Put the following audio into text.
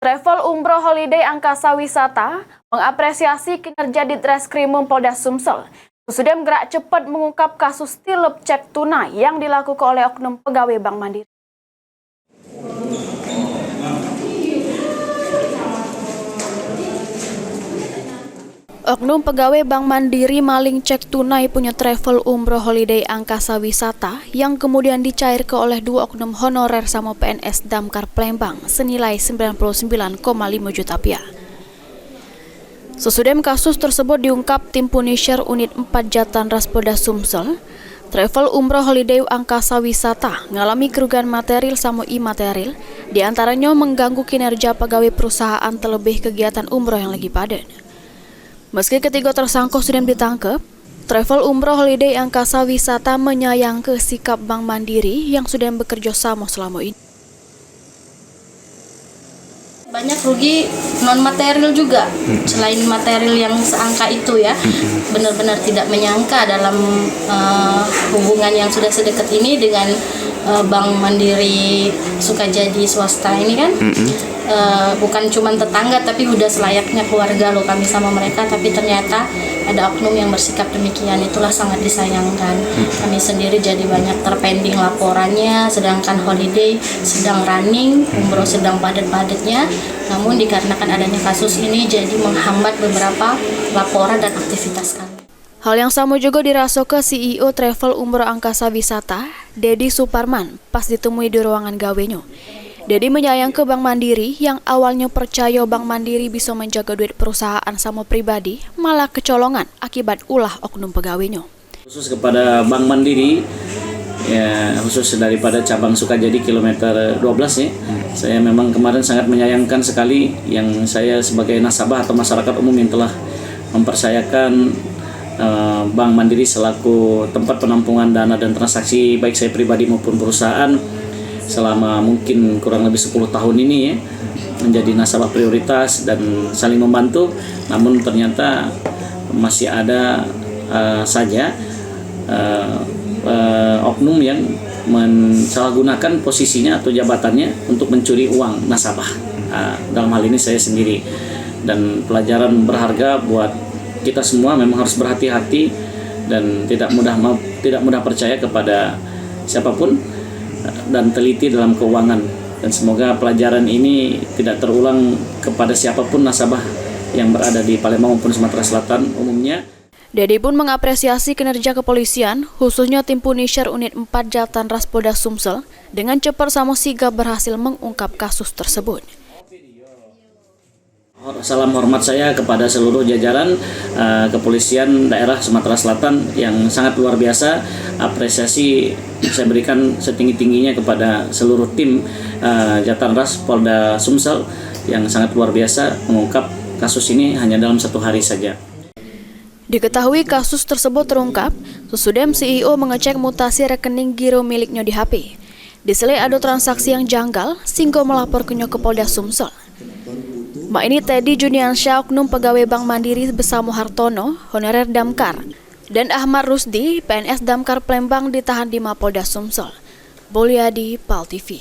Travel Umroh Holiday Angkasa Wisata mengapresiasi kinerja Ditreskrimum Polda Sumsel. Sudem gerak cepat mengungkap kasus tilep cek tunai yang dilakukan oleh oknum pegawai Bank Mandiri. Oknum pegawai Bank Mandiri maling cek tunai punya Travel Umroh Holiday Angkasa Wisata yang kemudian dicairkan oleh dua oknum honorer sama PNS Damkar Palembang senilai 99,5 juta rupiah. Sesudem kasus tersebut diungkap tim Punisher Unit 4 Jatanras Polda Sumsel, Travel Umroh Holiday Angkasa Wisata ngalami kerugian material sama imaterial, diantaranya mengganggu kinerja pegawai perusahaan terlebih kegiatan umroh yang lagi padat. Meski ketiga tersangka sudah ditangkap, Travel Umroh Holiday Angkasa Wisata menyayangkan sikap Bank Mandiri yang sudah bekerja sama selama ini. Banyak rugi non material juga, selain material yang seangka itu ya, benar-benar tidak menyangka dalam hubungan yang sudah sedekat ini dengan Bank Mandiri Sukajadi swasta ini kan. Bukan cuma tetangga tapi udah selayaknya keluarga loh kami sama mereka, tapi ternyata ada oknum yang bersikap demikian, itulah sangat disayangkan. Kami sendiri jadi banyak terpending laporannya, sedangkan holiday sedang running, umroh sedang padat-padatnya, namun dikarenakan adanya kasus ini jadi menghambat beberapa laporan dan aktivitas kami. Hal yang sama juga dirasakan CEO Travel Umroh Angkasa Wisata, Dedi Suparman, pas ditemui di ruangan gawenya. Dedi menyayangkan Bank Mandiri yang awalnya percaya Bank Mandiri bisa menjaga duit perusahaan sama pribadi, malah kecolongan akibat ulah oknum pegawainya. Khusus kepada Bank Mandiri, ya khusus daripada cabang Sukajadi kilometer 12 ya, saya memang kemarin sangat menyayangkan sekali yang saya sebagai nasabah atau masyarakat umum yang telah mempercayakan Bank Mandiri selaku tempat penampungan dana dan transaksi baik saya pribadi maupun perusahaan selama mungkin kurang lebih 10 tahun ini ya, menjadi nasabah prioritas dan saling membantu, namun ternyata masih ada saja oknum yang mensalahgunakan posisinya atau jabatannya untuk mencuri uang nasabah. Dalam hal ini saya sendiri, dan pelajaran berharga buat kita semua memang harus berhati-hati dan tidak mudah percaya kepada siapapun dan teliti dalam keuangan, dan semoga pelajaran ini tidak terulang kepada siapapun nasabah yang berada di Palembang maupun Sumatera Selatan umumnya. Dedi pun mengapresiasi kinerja kepolisian, khususnya tim Punisher Unit 4 Jatanras Polda Sumsel, dengan cepat sama sigap berhasil mengungkap kasus tersebut. Salam hormat saya kepada seluruh jajaran kepolisian daerah Sumatera Selatan yang sangat luar biasa. Apresiasi saya berikan setinggi-tingginya kepada seluruh tim Jatanras Polda Sumsel yang sangat luar biasa mengungkap kasus ini hanya dalam 1 hari saja. Diketahui kasus tersebut terungkap, sesudem CEO mengecek mutasi rekening giro miliknya di HP. Diselai ada transaksi yang janggal, sehingga melaporkannya ke Polda Sumsel. Mak ini Teddy Juniansyah, oknum pegawai Bank Mandiri bersama Hartono, honorer Damkar, dan Ahmad Rusdi, PNS Damkar Palembang ditahan di Mapolda Sumsel. Bolyadi, PAL TV.